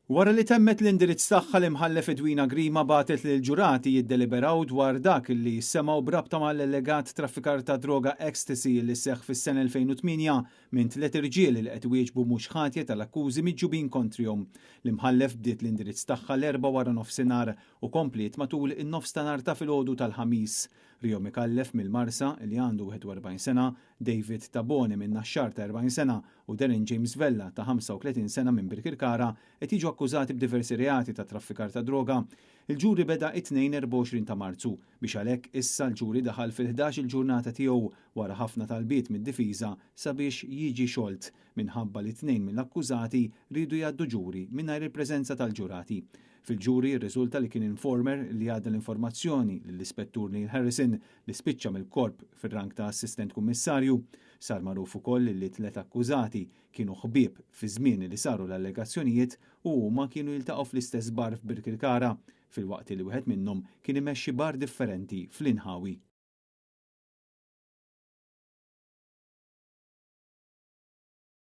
Wara li temmet l-indirizz tagħha l-imħallef Edwina Grima batet lil ġurati jiddeliberaw dwar dak li semgħu brabta mal-allegat traffikar ta' droga ecstasy li seħħ fis-sena 2008 minn 3 irġiel li qed wieġbu mhux ħatja tal-akkużi miġġubin kontrihom. L-imħallef bdiet l-indirizz tagħha l-erba' wara nofsinhar u kompliet matul in-nofsinhar ta' filgħodu tal-ħamis. Rio Mikallef mill-Marsa li għandu 41 sena, David Tabone minn Naxxar ta' 40 sena u Darren James Vella ta' 35 sena minn Birkirkara qed jiġu akkużati b'diversi reati ta' traffikar ta' droga. Il-ġuri beda it-tnejn 24 ta' Marzu biex għalhekk issa l-ġuri daħal fil-11 il-ġurnata tiegħu wara ħafna talbiet mid-difiża sabiex jiġi xolt minħabba li tnejn mill-akkużati rridu jgħaddu ġuri mingħajr il-preżenza tal-ġurati. Fil-ġuri rriżulta li kien informer li għadda l-informazzjoni lill-ispettur Neil Harrison li spiċċa mill-korp fir-rang ta' assistent kummissarju. Sar magħruf ukoll li 3 akkużati kienu ħbieb fi żmien li saru l-allegazzjonijiet u huma kienu jiltaqgħu fl-istess bar f'Birkirkara, filwaqt li wieħed minnhom kien imexxi bar differenti fl-Inħawi.